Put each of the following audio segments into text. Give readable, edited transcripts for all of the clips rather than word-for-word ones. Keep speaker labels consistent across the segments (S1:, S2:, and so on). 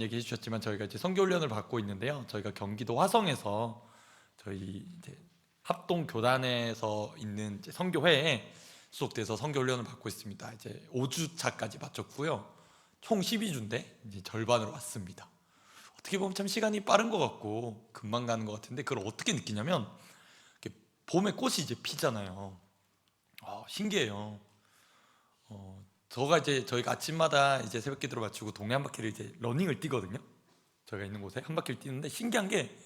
S1: 얘기해 주셨지만 저희가 이제 선교 훈련을 받고 있는데요. 저희가 경기도 화성에서 저희 이제 합동 교단에서 있는 이제 선교회에 소속돼서 선교 훈련을 받고 있습니다. 이제 5주 차까지 마쳤고요. 총 12주인데 이제 절반으로 왔습니다. 어떻게 보면 참 시간이 빠른 것 같고 금방 가는 것 같은데 그걸 어떻게 느끼냐면 이렇게 봄에 꽃이 이제 피잖아요. 신기해요. 저희가 아침마다 이제 새벽기도를 마치고 동네 한 바퀴를 이제 러닝을 뛰거든요. 저희가 있는 곳에 한 바퀴를 뛰는데 신기한 게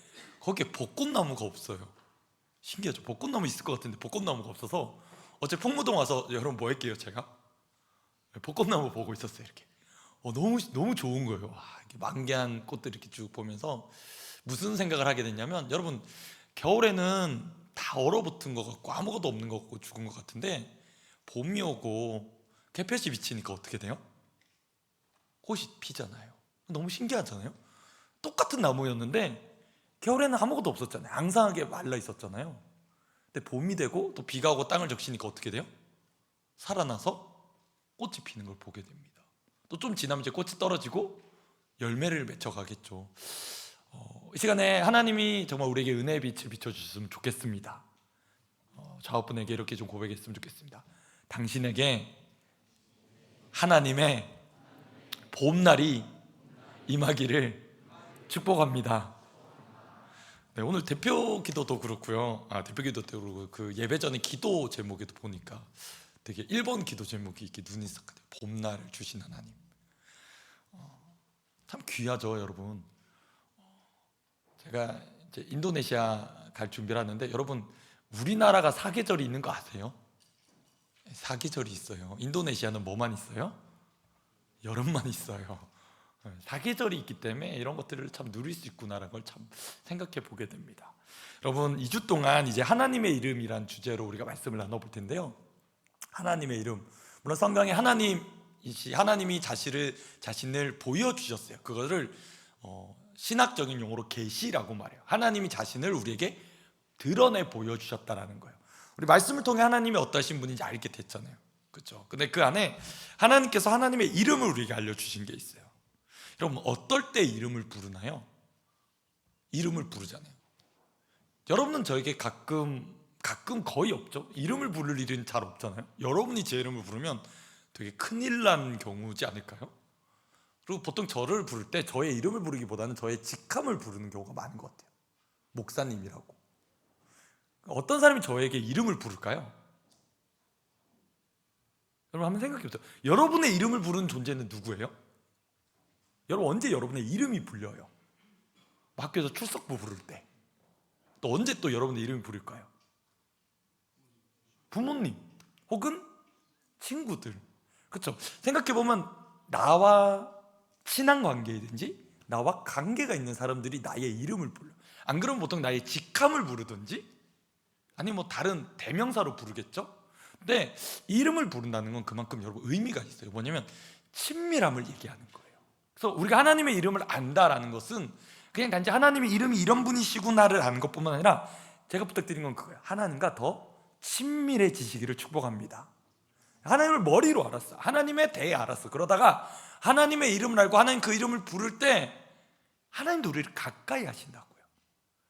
S1: 거기에 벚꽃나무가 없어요. 신기하죠. 벚꽃나무 있을 것 같은데 벚꽃나무가 없어서 어제 풍무동 와서 여러분 뭐 할게요 제가 벚꽃나무 보고 있었어요. 이렇게 너무 좋은 거예요. 이렇게 만개한 꽃들 이렇게 쭉 보면서 무슨 생각을 하게 됐냐면, 여러분 겨울에는 다 얼어붙은 것 같고 아무것도 없는 것 같고 죽은 것 같은데 봄이 오고 햇볕이 비치니까 어떻게 돼요? 꽃이 피잖아요. 너무 신기하잖아요. 똑같은 나무였는데 겨울에는 아무것도 없었잖아요. 앙상하게 말라 있었잖아요. 근데 봄이 되고 또 비가 오고 땅을 적시니까 어떻게 돼요? 살아나서 꽃이 피는 걸 보게 됩니다. 또 좀 지나면 이제 꽃이 떨어지고 열매를 맺혀가겠죠. 이 시간에 하나님이 정말 우리에게 은혜의 빛을 비춰주셨으면 좋겠습니다. 좌우분에게 이렇게 좀 고백했으면 좋겠습니다. 당신에게 하나님의 봄날이 임하기를 축복합니다. 네, 오늘 대표 기도도 그렇고요. 대표 기도도 그렇고 그 예배 전에 기도 제목에도 보니까 되게 1번 기도 제목이 이렇게 눈이 싹 봄날을 주신 하나님. 참 귀하죠, 여러분. 제가 이제 인도네시아 갈 준비를 하는데, 여러분 우리나라가 사계절이 있는 거 아세요? 사계절이 있어요. 인도네시아는 뭐만 있어요? 여름만 있어요. 사계절이 있기 때문에 이런 것들을 참 누릴 수 있구나라는 걸 참 생각해 보게 됩니다. 여러분 2주 동안 이제 하나님의 이름이란 주제로 우리가 말씀을 나눠볼 텐데요. 하나님의 이름, 물론 성경에 하나님이 자신을 보여주셨어요. 그거를 신학적인 용어로 계시라고 말해요. 하나님이 자신을 우리에게 드러내 보여주셨다라는 거예요. 우리 말씀을 통해 하나님이 어떠신 분인지 알게 됐잖아요. 그렇죠? 근데 그 안에 하나님께서 하나님의 이름을 우리에게 알려주신 게 있어요. 여러분 어떨 때 이름을 부르나요? 이름을 부르잖아요. 여러분은 저에게 가끔 거의 없죠. 이름을 부를 일은 잘 없잖아요. 여러분이 제 이름을 부르면 되게 큰일 난 경우지 않을까요? 그리고 보통 저를 부를 때 저의 이름을 부르기보다는 저의 직함을 부르는 경우가 많은 것 같아요. 목사님이라고. 어떤 사람이 저에게 이름을 부를까요? 여러분 한번 생각해 보세요. 여러분의 이름을 부르는 존재는 누구예요? 여러분 언제 여러분의 이름이 불려요? 학교에서 출석부 부를 때. 또 언제 또 여러분의 이름이 부를까요? 부모님 혹은 친구들. 그렇죠? 생각해보면 나와 친한 관계이든지 나와 관계가 있는 사람들이 나의 이름을 불러. 안 그러면 보통 나의 직함을 부르든지 아니면 뭐 다른 대명사로 부르겠죠? 근데 이름을 부른다는 건 그만큼 여러분 의미가 있어요. 뭐냐면 친밀함을 얘기하는 거예요. 그래서 우리가 하나님의 이름을 안다라는 것은 그냥 단지 하나님의 이름이 이런 분이시구나를 아는 것뿐만 아니라, 제가 부탁드린 건 그거예요. 하나님과 더 친밀해지시기를 축복합니다. 하나님을 머리로 알았어. 하나님에 대해 알았어. 그러다가 하나님의 이름을 알고 하나님 그 이름을 부를 때 하나님도 우리를 가까이 하신다고요.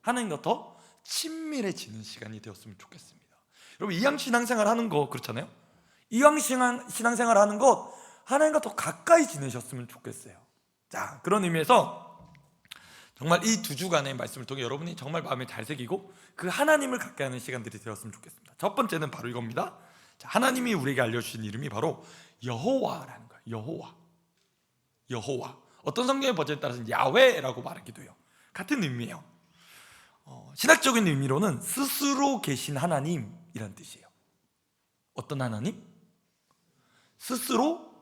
S1: 하나님과 더 친밀해지는 시간이 되었으면 좋겠습니다. 여러분 이왕 신앙생활 하는 거 그렇잖아요. 이왕 신앙생활 하는 것 하나님과 더 가까이 지내셨으면 좋겠어요. 자, 그런 의미에서 정말 이 2주간의 말씀을 통해 여러분이 정말 마음에 잘 새기고 그 하나님을 가까이 하는 시간들이 되었으면 좋겠습니다. 첫 번째는 바로 이겁니다. 자, 하나님이 우리에게 알려주신 이름이 바로 여호와라는 거예요. 여호와. 어떤 성경의 버전에 따라서는 야훼라고 말하기도 해요. 같은 의미예요. 신학적인 의미로는 스스로 계신 하나님이란 뜻이에요. 어떤 하나님? 스스로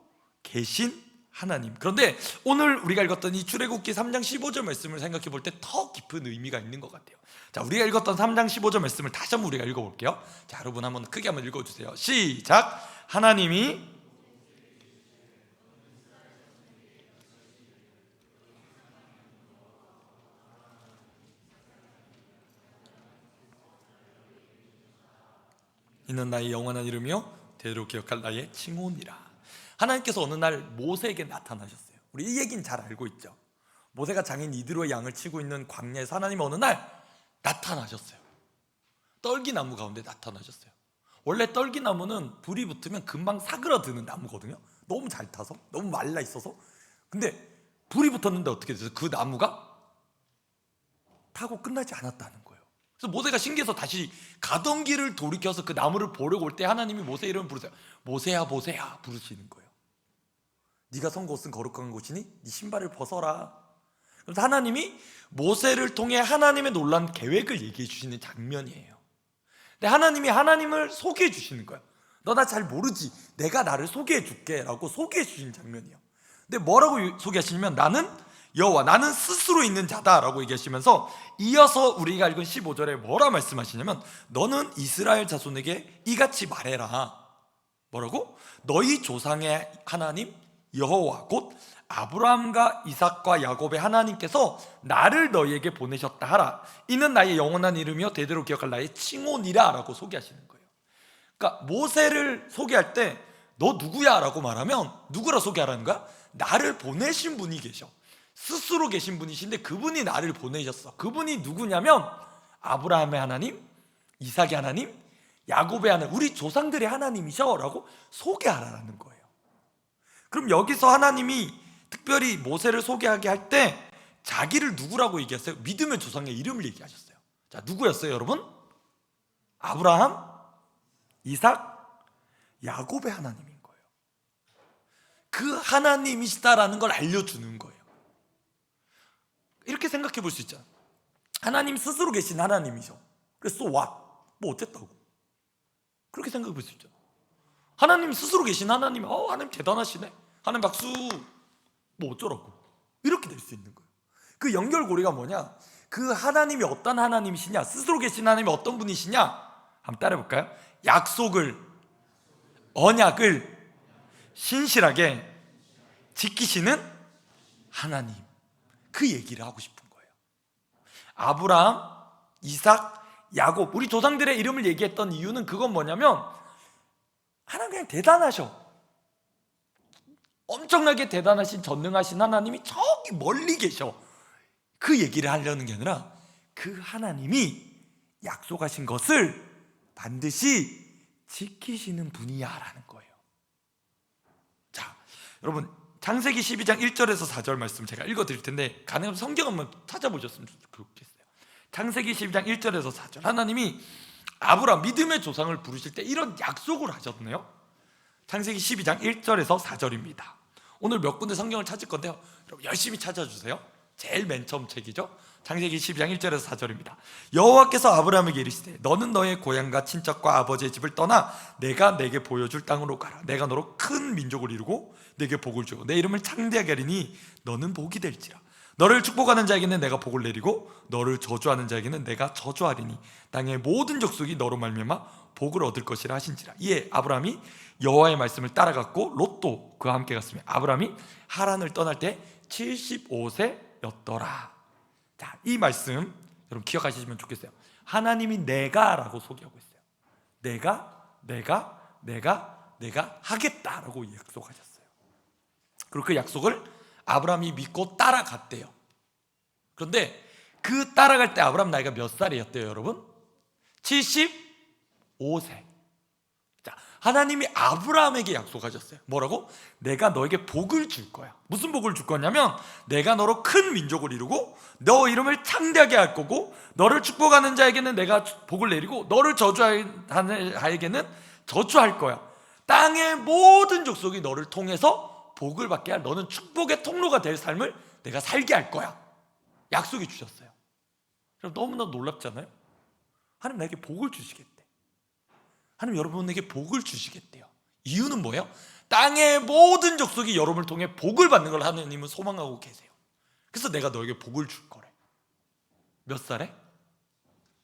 S1: 계신 하나님. 그런데 오늘 우리가 읽었던 이 출애굽기 3장 15절 말씀을 생각해 볼 때 더 깊은 의미가 있는 것 같아요. 자, 우리가 읽었던 3장 15절 말씀을 다시 한번 우리가 읽어볼게요. 자, 여러분 한번 크게 한번 읽어주세요. 시작. 하나님이 이는 나의 영원한 이름이요 대대로 기억할 나의 칭호니라. 하나님께서 어느 날 모세에게 나타나셨어요. 우리 이 얘기는 잘 알고 있죠. 모세가 장인 이드로의 양을 치고 있는 광야에서 하나님이 어느 날 나타나셨어요. 떨기나무 가운데 나타나셨어요. 원래 떨기나무는 불이 붙으면 금방 사그라드는 나무거든요. 너무 잘 타서, 너무 말라 있어서. 근데 불이 붙었는데 어떻게 됐어요? 그 나무가 타고 끝나지 않았다는 거예요. 그래서 모세가 신기해서 다시 가던 길을 돌이켜서 그 나무를 보려고 올 때 하나님이 모세 이름을 부르세요. 모세야 모세야 부르시는 거예요. 네가 선 곳은 거룩한 곳이니 네 신발을 벗어라. 그래서 하나님이 모세를 통해 하나님의 놀라운 계획을 얘기해 주시는 장면이에요. 근데 하나님이 하나님을 소개해 주시는 거예요. 너 나 잘 모르지? 내가 나를 소개해 줄게 라고 소개해 주시는 장면이에요. 근데 뭐라고 소개하시냐면 나는 여호와, 나는 스스로 있는 자다 라고 얘기하시면서 이어서 우리가 읽은 15절에 뭐라 말씀하시냐면 너는 이스라엘 자손에게 이같이 말해라. 뭐라고? 너희 조상의 하나님 여호와 곧 아브라함과 이삭과 야곱의 하나님께서 나를 너희에게 보내셨다 하라. 이는 나의 영원한 이름이요 대대로 기억할 나의 칭호니라 라고 소개하시는 거예요. 그러니까 모세를 소개할 때 너 누구야? 라고 말하면 누구라 소개하라는 거야? 나를 보내신 분이 계셔. 스스로 계신 분이신데 그분이 나를 보내셨어. 그분이 누구냐면 아브라함의 하나님, 이삭의 하나님, 야곱의 하나님, 우리 조상들의 하나님이셔 라고 소개하라는 거예요. 그럼 여기서 하나님이 특별히 모세를 소개하게 할 때 자기를 누구라고 얘기했어요? 믿음의 조상의 이름을 얘기하셨어요. 자, 누구였어요 여러분? 아브라함, 이삭, 야곱의 하나님인 거예요. 그 하나님이시다라는 걸 알려주는 거예요. 이렇게 생각해 볼 수 있잖아요. 하나님 스스로 계신 하나님이셔. 그래서 so what? 뭐 어쨌다고? 그렇게 생각해 볼 수 있잖아요. 하나님 스스로 계신 하나님, 하나님 대단하시네. 하나님 박수. 뭐 어쩌라고? 이렇게 될 수 있는 거예요. 그 연결고리가 뭐냐? 그 하나님이 어떤 하나님이시냐? 스스로 계신 하나님이 어떤 분이시냐? 한번 따라해 볼까요? 약속을, 언약을 신실하게 지키시는 하나님. 그 얘기를 하고 싶은 거예요. 아브라함, 이삭, 야곱, 우리 조상들의 이름을 얘기했던 이유는 그건 뭐냐면 하나님 그냥 대단하셔. 엄청나게 대단하신 전능하신 하나님이 저기 멀리 계셔. 그 얘기를 하려는 게 아니라 그 하나님이 약속하신 것을 반드시 지키시는 분이야 라는 거예요. 자, 여러분 창세기 12장 1절에서 4절 말씀 제가 읽어드릴 텐데 가능하면 성경 한번 찾아보셨으면 좋겠어요. 창세기 12장 1절에서 4절, 하나님이 아브라함 믿음의 조상을 부르실 때 이런 약속을 하셨네요. 창세기 12장 1절에서 4절입니다. 오늘 몇 군데 성경을 찾을 건데요, 여러분 열심히 찾아주세요. 제일 맨 처음 책이죠. 창세기 12장 1절에서 4절입니다. 여호와께서 아브라함에게 이르시되 너는 너의 고향과 친척과 아버지의 집을 떠나 내가 내게 보여줄 땅으로 가라. 내가 너로 큰 민족을 이루고 내게 복을 주고 내 이름을 창대하게 하리니 너는 복이 될지라. 너를 축복하는 자에게는 내가 복을 내리고 너를 저주하는 자에게는 내가 저주하리니 땅의 모든 족속이 너로 말미암아 복을 얻을 것이라 하신지라. 이에 아브라함이 여호와의 말씀을 따라갔고 롯도 그와 함께 갔으며 아브라함이 하란을 떠날 때 75세였더라. 자, 이 말씀 여러분 기억하시면 좋겠어요. 하나님이 내가라고 소개하고 있어요. 내가 하겠다라고 약속하셨어요. 그리고 그 약속을 아브라함이 믿고 따라갔대요. 그런데 그 따라갈 때 아브라함 나이가 몇 살이었대요 여러분? 75세. 자, 하나님이 아브라함에게 약속하셨어요. 뭐라고? 내가 너에게 복을 줄 거야. 무슨 복을 줄 거냐면 내가 너로 큰 민족을 이루고 너 이름을 창대하게 할 거고 너를 축복하는 자에게는 내가 복을 내리고 너를 저주하는 자에게는 저주할 거야. 땅의 모든 족속이 너를 통해서 복을 받게 할, 너는 축복의 통로가 될 삶을 내가 살게 할 거야. 약속해 주셨어요. 너무나 놀랍잖아요. 하나님 나에게 복을 주시겠대. 하나님 여러분에게 복을 주시겠대요. 이유는 뭐예요? 땅의 모든 족속이 여러분을 통해 복을 받는 걸 하나님은 소망하고 계세요. 그래서 내가 너에게 복을 줄 거래. 몇 살에?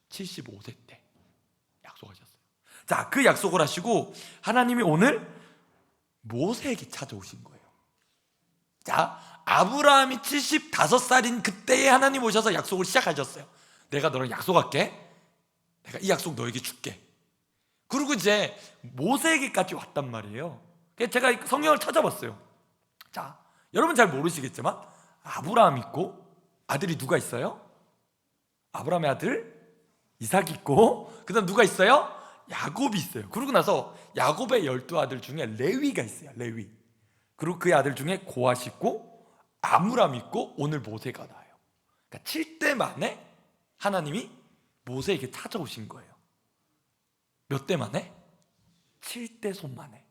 S1: 75세 때 약속하셨어요. 자, 그 약속을 하시고 하나님이 오늘 모세에게 찾아오신 거예요. 자, 아브라함이 75살인 그때에 하나님 오셔서 약속을 시작하셨어요. 내가 너랑 약속할게. 내가 이 약속 너에게 줄게. 그리고 이제 모세에게까지 왔단 말이에요. 제가 성경을 찾아봤어요. 자, 여러분 잘 모르시겠지만 아브라함 있고 아들이 누가 있어요? 아브라함의 아들 이삭이 있고 그 다음 누가 있어요? 야곱이 있어요. 그러고 나서 야곱의 12아들 중에 레위가 있어요. 레위. 그리고 그의 아들 중에 고앗이 있고 아므람 있고 오늘 모세가 나와요. 그러니까 7대 만에 하나님이 모세에게 찾아오신 거예요. 몇 대 만에? 7대 손 만에.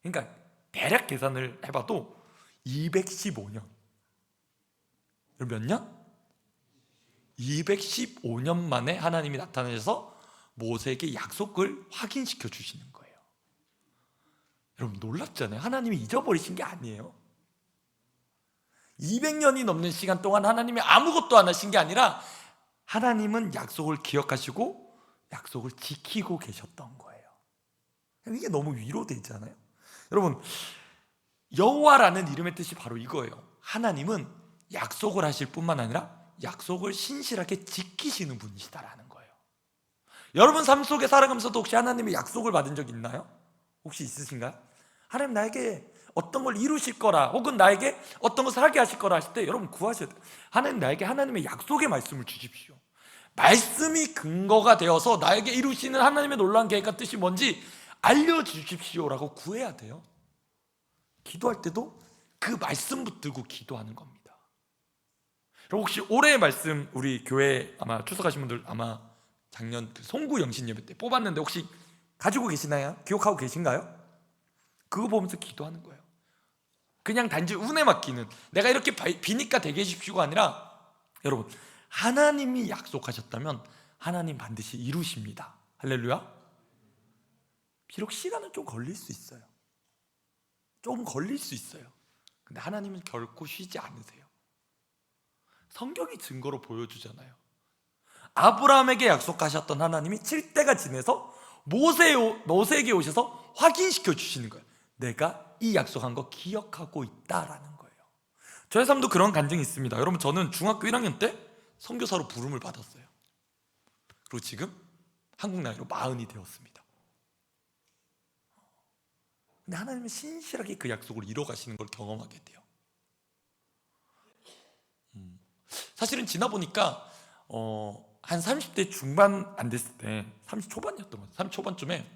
S1: 그러니까 대략 계산을 해봐도 215년. 몇 년? 215년 만에 하나님이 나타나셔서 모세에게 약속을 확인시켜 주시는 거예요. 여러분 놀랍잖아요. 하나님이 잊어버리신 게 아니에요. 200년이 넘는 시간 동안 하나님이 아무것도 안 하신 게 아니라 하나님은 약속을 기억하시고 약속을 지키고 계셨던 거예요. 이게 너무 위로되잖아요. 여러분 여호와라는 이름의 뜻이 바로 이거예요. 하나님은 약속을 하실 뿐만 아니라 약속을 신실하게 지키시는 분이시다라는 거예요. 여러분 삶 속에 살아가면서도 혹시 하나님의 약속을 받은 적 있나요? 혹시 있으신가요? 하나님 나에게 어떤 걸 이루실 거라 혹은 나에게 어떤 것을 하게 하실 거라 하실 때 여러분 구하셔야 돼요. 하나님 나에게 하나님의 약속의 말씀을 주십시오. 말씀이 근거가 되어서 나에게 이루시는 하나님의 놀라운 계획과 뜻이 뭔지 알려주십시오라고 구해야 돼요. 기도할 때도 그 말씀 붙들고 기도하는 겁니다. 그리고 혹시 올해의 말씀 우리 교회 아마 출석하신 분들 아마 작년 그 송구 영신 예배 때 뽑았는데 혹시 가지고 계시나요? 기억하고 계신가요? 그거 보면서 기도하는 거예요. 그냥 단지 운에 맡기는 내가 이렇게 비니까 되게 해주십시오가 아니라 여러분 하나님이 약속하셨다면 하나님 반드시 이루십니다. 할렐루야. 비록 시간은 좀 걸릴 수 있어요. 좀 걸릴 수 있어요. 근데 하나님은 결코 쉬지 않으세요. 성경이 증거로 보여주잖아요. 아브라함에게 약속하셨던 하나님이 7대가 지내서 모세에게 오셔서 확인시켜 주시는 거예요. 내가 이 약속한 거 기억하고 있다라는 거예요. 저의 삶도 그런 간증이 있습니다. 여러분 저는 중학교 1학년 때 선교사로 부름을 받았어요. 그리고 지금 한국 나이로 40이 되었습니다. 근데 하나님은 신실하게 그 약속을 이뤄가시는 걸 경험하게 돼요. 사실은 지나 보니까 한 30대 중반 안 됐을 때 30 초반이었던 것 같아요. 30 초반쯤에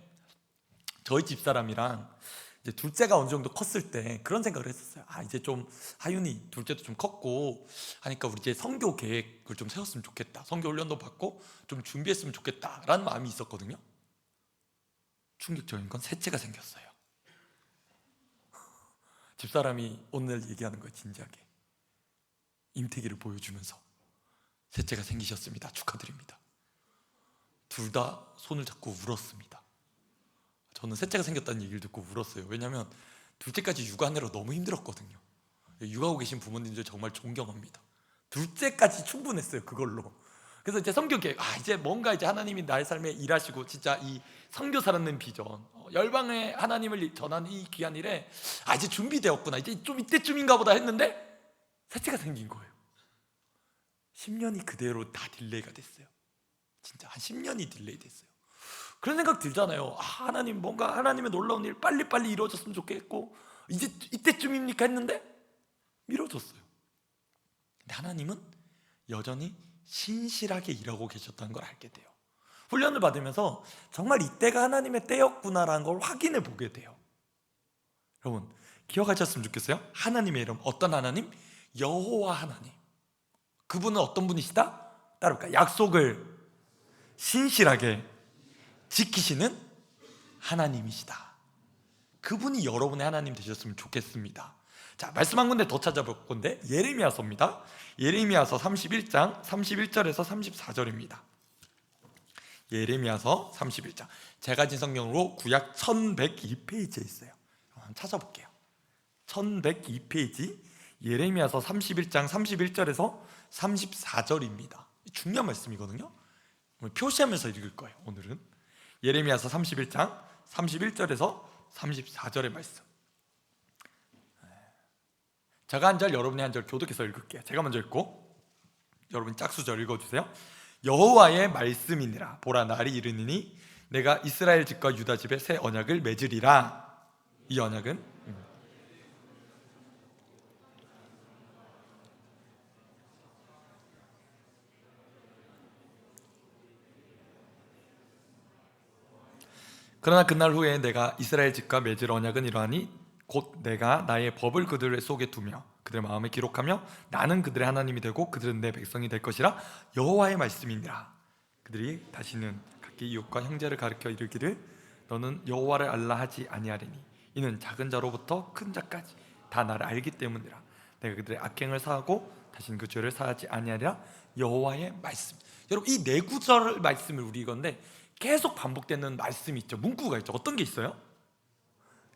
S1: 저희 집사람이랑 이제 둘째가 어느 정도 컸을 때 그런 생각을 했었어요. 이제 좀 하윤이 둘째도 좀 컸고 하니까 우리 이제 선교 계획을 좀 세웠으면 좋겠다. 선교 훈련도 받고 좀 준비했으면 좋겠다라는 마음이 있었거든요. 충격적인 건 셋째가 생겼어요. 집사람이 오늘 얘기하는 거예요. 진지하게 임태기를 보여주면서 셋째가 생기셨습니다. 축하드립니다. 둘 다 손을 잡고 울었습니다. 저는 셋째가 생겼다는 얘기를 듣고 울었어요. 왜냐하면 둘째까지 육아하느라 너무 힘들었거든요. 육아하고 계신 부모님들 정말 존경합니다. 둘째까지 충분했어요. 그걸로. 그래서 이제 선교계획 이제 뭔가 이제 하나님이 나의 삶에 일하시고 진짜 이 선교사라는 비전 열방에 하나님을 전하는 이 귀한 일에 이제 준비되었구나. 이제 좀 이때쯤인가 보다 했는데 셋째가 생긴 거예요. 10년이 그대로 다 딜레이가 됐어요. 진짜 한 10년이 딜레이 됐어요. 그런 생각 들잖아요. 하나님 뭔가 하나님의 놀라운 일 빨리빨리 이루어졌으면 좋겠고 이제 이때쯤입니까 했는데 미뤄졌어요. 근데 하나님은 여전히 신실하게 일하고 계셨다는 걸 알게 돼요. 훈련을 받으면서 정말 이때가 하나님의 때였구나라는 걸 확인해 보게 돼요. 여러분 기억하셨으면 좋겠어요. 하나님의 이름 어떤 하나님? 여호와 하나님. 그분은 어떤 분이시다? 따라볼까요? 약속을 신실하게 지키시는 하나님이시다. 그분이 여러분의 하나님 되셨으면 좋겠습니다. 자, 말씀 한 군데 더 찾아볼 건데 예레미야서입니다. 예레미야서 31장 31절에서 34절입니다. 예레미야서 31장 제가 진 성경으로 구약 1102페이지에 있어요. 한번 찾아볼게요. 1102페이지 예레미야서 31장 31절에서 34절입니다. 중요한 말씀이거든요. 표시하면서 읽을 거예요. 오늘은 예레미야서 31장 31절에서 34절의 말씀. 제가 한 절 여러분이 한 절 교독해서 읽을게요. 제가 먼저 읽고 여러분 짝수절 읽어주세요. 여호와의 말씀이니라. 보라 날이 이르니니 내가 이스라엘 집과 유다 집에 새 언약을 맺으리라. 이 언약은 그러나 그날 후에 내가 이스라엘 집과 맺을 언약은 이러하니 곧 내가 나의 법을 그들 속에 두며 그들의 마음에 기록하며 나는 그들의 하나님이 되고 그들은 내 백성이 될 것이라 여호와의 말씀이니라. 그들이 다시는 각기 이웃과 형제를 가르쳐 이르기를 너는 여호와를 알라 하지 아니하리니 이는 작은 자로부터 큰 자까지 다 나를 알기 때문이라. 내가 그들의 악행을 사하고 다시는 그 죄를 사하지 아니하리라. 여호와의 말씀. 여러분, 이 네 구절 말씀을 우리 이건데 계속 반복되는 말씀이 있죠. 문구가 있죠. 어떤 게 있어요?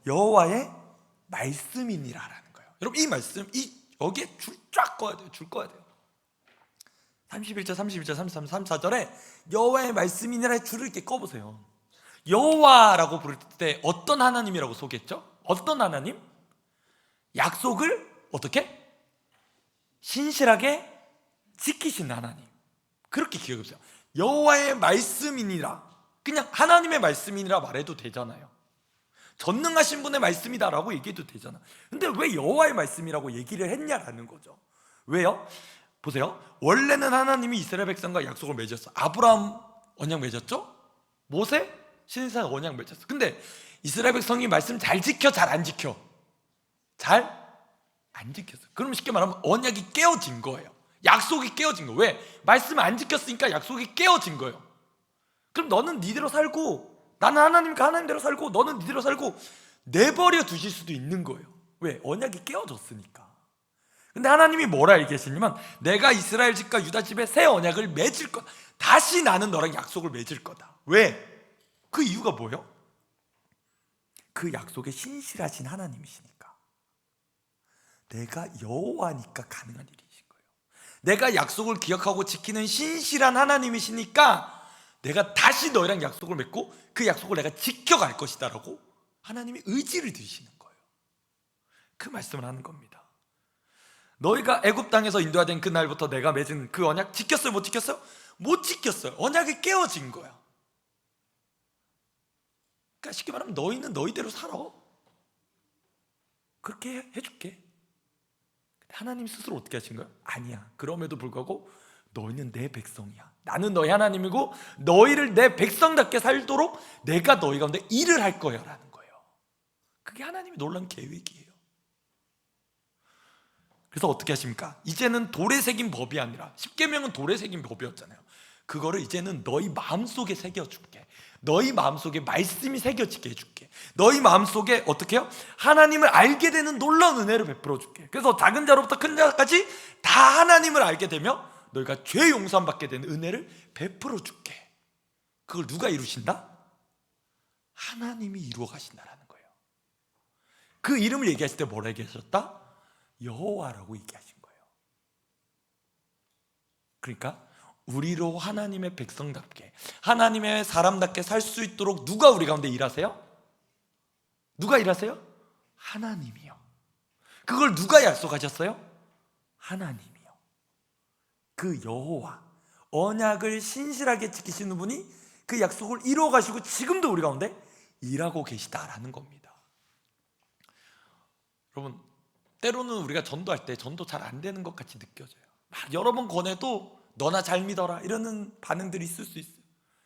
S1: 여호와의 말씀이니라라는 거예요. 여러분, 이 말씀, 여기에 줄 쫙 꺼야 돼요. 줄 꺼야 돼요. 31절, 32절, 33, 34절에 여호와의 말씀이니라의 줄을 이렇게 꺼보세요. 여호와라고 부를 때 어떤 하나님이라고 소개했죠? 어떤 하나님? 약속을 어떻게? 신실하게 지키신 하나님. 그렇게 기억해보세요. 여호와의 말씀이니라. 그냥 하나님의 말씀이니라 말해도 되잖아요. 전능하신 분의 말씀이다라고 얘기해도 되잖아. 근데 왜 여호와의 말씀이라고 얘기를 했냐라는 거죠. 왜요? 보세요. 원래는 하나님이 이스라엘 백성과 약속을 맺었어. 아브라함 언약 맺었죠? 모세 신상 언약 맺었어. 근데 이스라엘 백성이 말씀 잘 지켜, 잘 안 지켜? 잘 안 지켰어. 그럼 쉽게 말하면 언약이 깨어진 거예요. 약속이 깨어진 거예요. 왜? 말씀을 안 지켰으니까 약속이 깨어진 거예요. 그럼 너는 니대로 살고 나는 하나님과 하나님대로 살고 너는 니대로 살고 내버려 두실 수도 있는 거예요. 왜? 언약이 깨어졌으니까. 근데 하나님이 뭐라 얘기하시냐면 내가 이스라엘 집과 유다 집에 새 언약을 맺을 거다. 다시 나는 너랑 약속을 맺을 거다. 왜? 그 이유가 뭐예요? 그 약속에 신실하신 하나님이시니까. 내가 여호와니까 가능한 일이신 거예요. 내가 약속을 기억하고 지키는 신실한 하나님이시니까 내가 다시 너희랑 약속을 맺고 그 약속을 내가 지켜갈 것이다 라고 하나님이 의지를 드리시는 거예요. 그 말씀을 하는 겁니다. 너희가 애굽 땅에서 인도하된 그날부터 내가 맺은 그 언약 지켰어요? 못 지켰어요? 못 지켰어요. 언약이 깨어진 거야. 그러니까 쉽게 말하면 너희는 너희대로 살아. 그렇게 해줄게. 하나님 스스로 어떻게 하신 거예요? 아니야. 그럼에도 불구하고 너희는 내 백성이야. 나는 너희 하나님이고 너희를 내 백성답게 살도록 내가 너희 가운데 일을 할 거야 라는 거예요. 그게 하나님이 놀라운 계획이에요. 그래서 어떻게 하십니까? 이제는 돌에 새긴 법이 아니라 십계명은 돌에 새긴 법이었잖아요. 그거를 이제는 너희 마음속에 새겨줄게. 너희 마음속에 말씀이 새겨지게 해줄게. 너희 마음속에 어떻게 해요? 하나님을 알게 되는 놀라운 은혜를 베풀어 줄게. 그래서 작은 자로부터 큰 자까지 다 하나님을 알게 되며 너희가 죄 용서함 받게 되는 은혜를 베풀어 줄게. 그걸 누가 이루신다? 하나님이 이루어 가신다라는 거예요. 그 이름을 얘기하실 때 뭐라 얘기하셨다? 여호와라고 얘기하신 거예요. 그러니까 우리로 하나님의 백성답게 하나님의 사람답게 살 수 있도록 누가 우리 가운데 일하세요? 누가 일하세요? 하나님이요. 그걸 누가 약속하셨어요? 하나님이요. 그 여호와 언약을 신실하게 지키시는 분이 그 약속을 이루어 가시고 지금도 우리 가운데 일하고 계시다라는 겁니다. 여러분, 때로는 우리가 전도할 때 전도 잘 안 되는 것 같이 느껴져요. 막 여러 번 권해도 너나 잘 믿어라 이러는 반응들이 있을 수 있어요.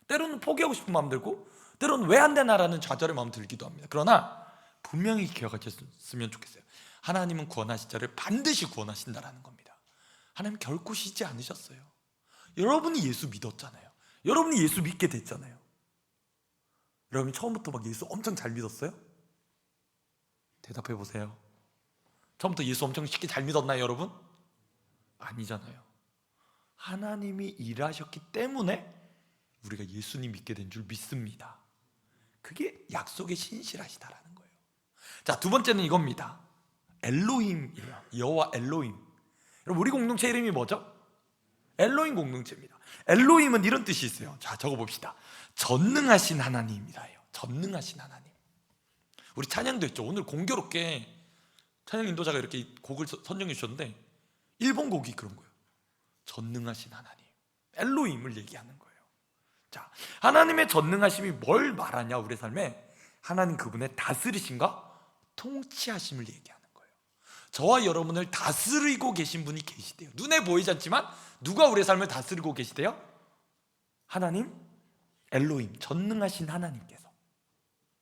S1: 때로는 포기하고 싶은 마음 들고 때로는 왜 안 되나라는 좌절의 마음 들기도 합니다. 그러나 분명히 기억하셨으면 좋겠어요. 하나님은 구원하실 자를 반드시 구원하신다라는 겁니다. 하나님 결코 쉬지 않으셨어요. 여러분이 예수 믿었잖아요. 여러분이 예수 믿게 됐잖아요. 여러분이 처음부터 막 예수 엄청 잘 믿었어요? 대답해 보세요. 처음부터 예수 엄청 쉽게 잘 믿었나요, 여러분? 아니잖아요. 하나님이 일하셨기 때문에 우리가 예수님 믿게 된 줄 믿습니다. 그게 약속에 신실하시다라는 거예요. 자, 두 번째는 이겁니다. 엘로힘이에요. 여호와 엘로힘. 여러분, 우리 공동체 이름이 뭐죠? 엘로힘 공동체입니다. 엘로힘은 이런 뜻이 있어요. 자, 적어봅시다. 전능하신 하나님이라요. 전능하신 하나님. 우리 찬양도 했죠. 오늘 공교롭게 찬양 인도자가 이렇게 곡을 선정해 주셨는데 일본 곡이 그런 거예요. 전능하신 하나님, 엘로힘을 얘기하는 거예요. 자, 하나님의 전능하심이 뭘 말하냐? 우리 삶에 하나님 그분의 다스리심과 통치하심을 얘기하는 거예요. 저와 여러분을 다스리고 계신 분이 계시대요. 눈에 보이지 않지만 누가 우리의 삶을 다스리고 계시대요? 하나님, 엘로힘, 전능하신 하나님께서.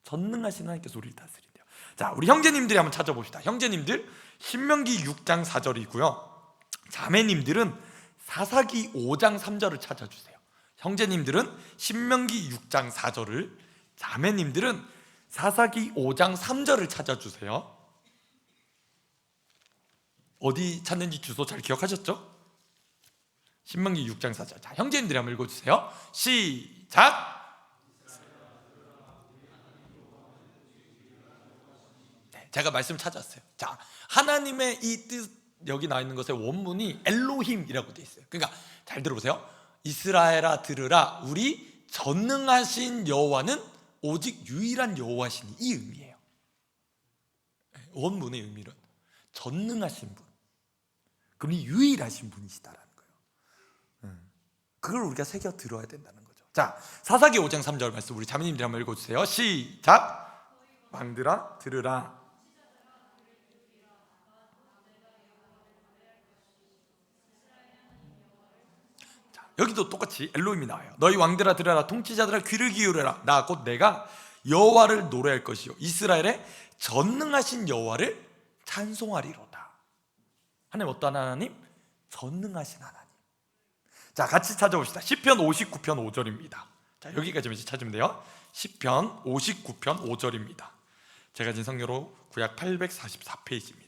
S1: 전능하신 하나님께서 우리를 다스린대요. 자, 우리 형제님들이 한번 찾아봅시다. 형제님들 신명기 6장 4절이고요 자매님들은 사사기 5장 3절을 찾아주세요. 형제님들은 신명기 6장 4절을, 자매님들은 사사기 5장 3절을 찾아주세요. 어디 찾는지 주소 잘 기억하셨죠? 신명기 6장 4절. 자, 형제님들이 한번 읽어주세요. 시작! 네, 제가 말씀 찾았어요. 자, 하나님의 이 뜻, 여기 나와 있는 것의 원문이 엘로힘이라고 되어 있어요. 그러니까 잘 들어보세요. 이스라엘아 들으라, 우리 전능하신 여호와는 오직 유일한 여호와시니, 이 의미예요. 원문의 의미는 전능하신 분, 그분이 유일하신 분이시다라는 거예요. 그걸 우리가 새겨 들어야 된다는 거죠. 자, 사사기 5장 3절 말씀 우리 자매님들이 한번 읽어주세요. 시작! 왕들아 들으라. 여기도 똑같이 엘로힘이 나와요. 너희 왕들아 들으라, 통치자들아 귀를 기울여라. 나 곧 내가 여호와를 노래할 것이요 이스라엘의 전능하신 여호와를 찬송하리로다. 하나님 어떤 하나님? 전능하신 하나님. 자, 같이 찾아봅시다. 시편 59편 5절입니다. 자, 여기까지 이제 찾으면 돼요. 시편 59편 5절입니다. 제가 진 성경으로 구약 844페이지입니다.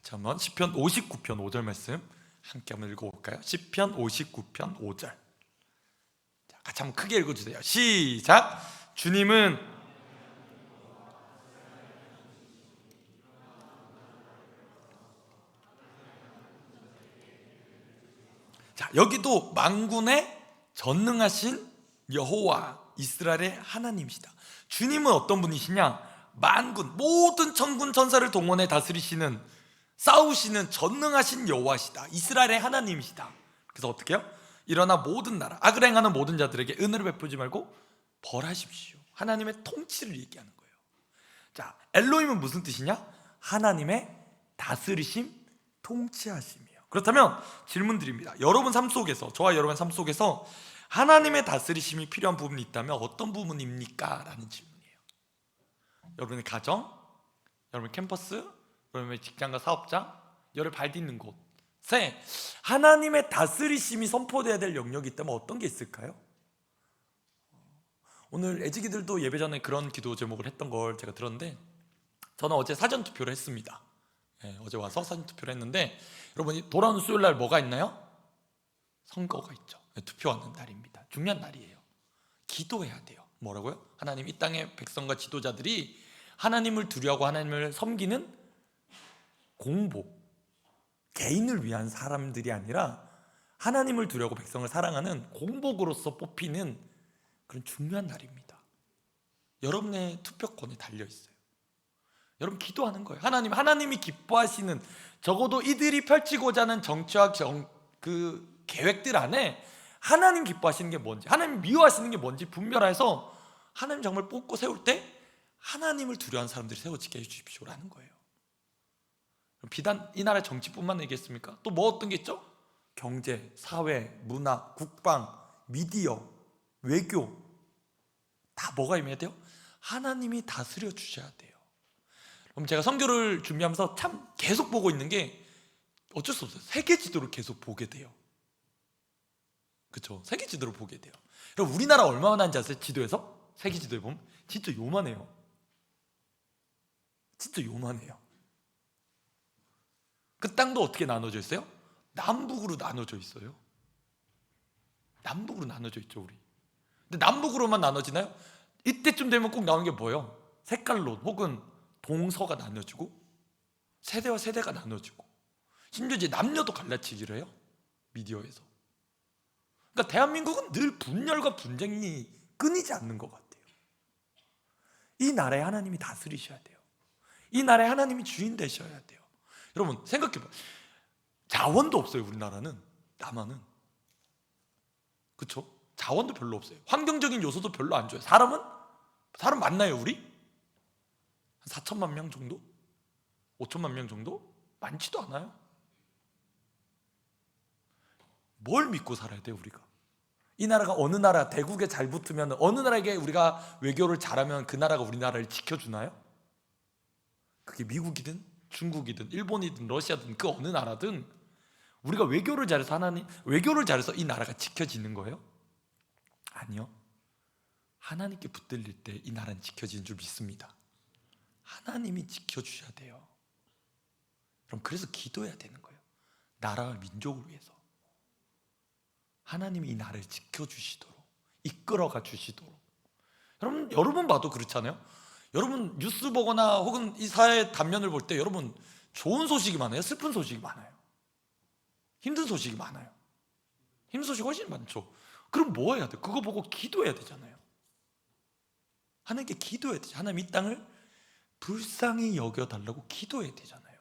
S1: 한번 시편 59편 5절 말씀 함께 한번 읽어볼까요? 시편 59편 5절. 자, 같이 한번 크게 읽어주세요. 시작! 주님은 자, 여기도 만군의 전능하신 여호와 이스라엘의 하나님이시다. 주님은 어떤 분이시냐? 만군 모든 천군 천사를 동원해 다스리시는, 싸우시는 전능하신 여호와시다. 이스라엘의 하나님이시다. 그래서 어떻게 해요? 일어나 모든 나라 악을 행하는 모든 자들에게 은혜를 베푸지 말고 벌하십시오. 하나님의 통치를 얘기하는 거예요. 자, 엘로힘은 무슨 뜻이냐? 하나님의 다스리심, 통치하심이에요. 그렇다면 질문 드립니다. 여러분 삶 속에서, 저와 여러분 삶 속에서 하나님의 다스리심이 필요한 부분이 있다면 어떤 부분입니까? 라는 질문이에요. 여러분의 가정, 여러분의 캠퍼스, 여러분의 직장과 사업장, 여러분 발 딛는 곳에 하나님의 다스리심이 선포되어야 될 영역이 있다면 어떤 게 있을까요? 오늘 애지기들도 예배 전에 그런 기도 제목을 했던 걸 제가 들었는데, 저는 어제 사전투표를 했습니다. 어제 와서 사전투표를 했는데, 여러분이 돌아오는 수요일날 뭐가 있나요? 선거가 있죠. 투표하는 날입니다. 중요한 날이에요. 기도해야 돼요. 뭐라고요? 하나님, 이 땅의 백성과 지도자들이 하나님을 두려워하고 하나님을 섬기는 공복, 개인을 위한 사람들이 아니라 하나님을 두려워하고 백성을 사랑하는 공복으로서 뽑히는 그런 중요한 날입니다. 여러분의 투표권이 달려있어요. 여러분 기도하는 거예요. 하나님이 기뻐하시는, 적어도 이들이 펼치고자 하는 정치와 그 계획들 안에 하나님 기뻐하시는 게 뭔지, 하나님 미워하시는 게 뭔지 분별해서 하나님 정말 뽑고 세울 때 하나님을 두려워하는 사람들이 세워지게 해주십시오라는 거예요. 비단 이 나라의 정치뿐만 얘기했습니까? 또 뭐 어떤 게 있죠? 경제, 사회, 문화, 국방, 미디어, 외교, 다 뭐가 임해야 돼요? 하나님이 다스려 주셔야 돼요. 그럼 제가 선교를 준비하면서 참 계속 보고 있는 게, 어쩔 수 없어요. 세계 지도를 계속 보게 돼요. 그렇죠? 세계 지도를 보게 돼요. 그럼 우리나라 얼마나 많은지 아세요? 지도에서? 세계 지도에 보면 진짜 요만해요. 진짜 요만해요. 그 땅도 어떻게 나눠져 있어요? 남북으로 나눠져 있어요. 남북으로 나눠져 있죠, 우리. 근데 남북으로만 나눠지나요? 이때쯤 되면 꼭 나오는 게 뭐예요? 색깔로, 혹은 동서가 나눠지고 세대와 세대가 나눠지고, 심지어 이제 남녀도 갈라치기를 해요, 미디어에서. 그러니까 대한민국은 늘 분열과 분쟁이 끊이지 않는 것 같아요. 이 나라에 하나님이 다스리셔야 돼요. 이 나라에 하나님이 주인 되셔야 돼요. 여러분 생각해봐요. 자원도 없어요, 우리나라는. 남한은. 그렇죠? 자원도 별로 없어요. 환경적인 요소도 별로 안 좋아요. 사람 많나요, 우리? 한 4천만 명 정도? 5천만 명 정도? 많지도 않아요. 뭘 믿고 살아야 돼요, 우리가? 이 나라가 어느 나라 대국에 잘 붙으면 어느 나라에게 우리가 외교를 잘하면 그 나라가 우리나라를 지켜주나요? 그게 미국이든 중국이든 일본이든 러시아든 그 어느 나라든 우리가 외교를 잘해서 이 나라가 지켜지는 거예요? 아니요. 하나님께 붙들릴 때 이 나라는 지켜지는 줄 믿습니다. 하나님이 지켜주셔야 돼요. 그럼 그래서 기도해야 되는 거예요. 나라와 민족을 위해서 하나님이 이 나라를 지켜주시도록, 이끌어가 주시도록. 여러분 봐도 그렇잖아요. 여러분 뉴스 보거나 혹은 이 사회 단면을 볼 때 여러분 좋은 소식이 많아요? 슬픈 소식이 많아요? 힘든 소식이 많아요? 힘든 소식이 훨씬 많죠. 그럼 뭐 해야 돼? 그거 보고 기도해야 되잖아요. 하나님께 기도해야 되죠. 하나님 이 땅을 불쌍히 여겨달라고 기도해야 되잖아요.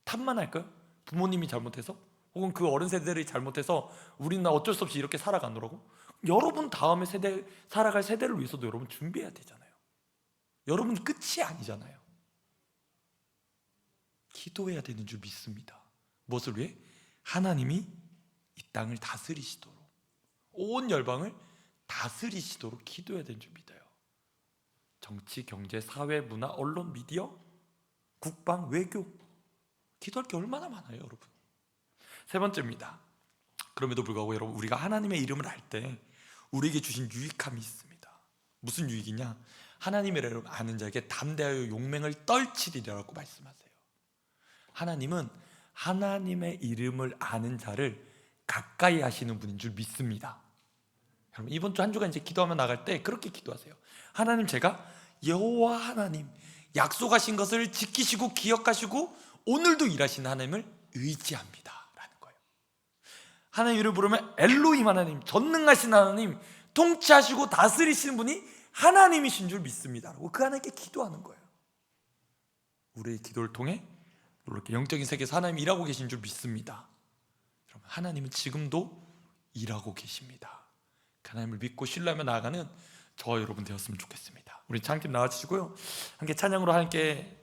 S1: 탓만 할까요? 부모님이 잘못해서? 혹은 그 어른 세대들이 잘못해서 우리는 어쩔 수 없이 이렇게 살아가노라고? 여러분 다음에 세대, 살아갈 세대를 위해서도 여러분 준비해야 되잖아요. 여러분 끝이 아니잖아요. 기도해야 되는 줄 믿습니다. 무엇을 위해? 하나님이 이 땅을 다스리시도록, 온 열방을 다스리시도록 기도해야 되는 줄 믿어요. 정치, 경제, 사회, 문화, 언론, 미디어, 국방, 외교, 기도할 게 얼마나 많아요, 여러분. 세 번째입니다. 그럼에도 불구하고 여러분, 우리가 하나님의 이름을 알 때 우리에게 주신 유익함이 있습니다. 무슨 유익이냐? 하나님의 이름을 아는 자에게 담대하여 용맹을 떨치리라고 말씀하세요. 하나님은 하나님의 이름을 아는 자를 가까이 하시는 분인 줄 믿습니다. 여러분 이번 주 한 주간 이제 기도하며 나갈 때 그렇게 기도하세요. 하나님, 제가 여호와 하나님 약속하신 것을 지키시고 기억하시고 오늘도 일하시는 하나님을 의지합니다 라는 거예요. 하나님 이름을 부르면 엘로힘 하나님, 전능하신 하나님, 통치하시고 다스리시는 분이 하나님이신 줄 믿습니다 라고 그 하나님께 기도하는 거예요. 우리의 기도를 통해 이렇게 영적인 세계에서 하나님이 일하고 계신 줄 믿습니다. 여러분, 하나님은 지금도 일하고 계십니다. 하나님을 믿고 신뢰하며 나아가는 저와 여러분 되었으면 좋겠습니다. 우리 찬양팀 나와주시고요, 함께 찬양으로 하나님께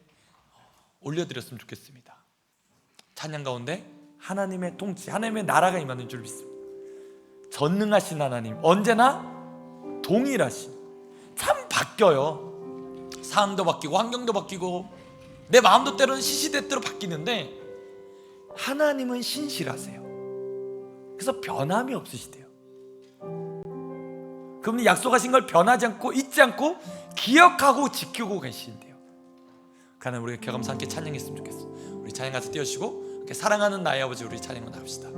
S1: 올려드렸으면 좋겠습니다. 찬양 가운데 하나님의 통치, 하나님의 나라가 임하는 줄 믿습니다. 전능하신 하나님, 언제나 동일하신, 참 바뀌어요. 상황도 바뀌고 환경도 바뀌고 내 마음도 때로는 시시때때로 바뀌는데 하나님은 신실하세요. 그래서 변함이 없으시대요. 그분이 약속하신 걸 변하지 않고 잊지 않고 기억하고 지키고 계신대요. 하나님, 우리가 경험사 함께 찬양했으면 좋겠어. 우리 찬양 같이 띄워주시고 함께 사랑하는 나의 아버지, 우리 찬양으로 나갑시다.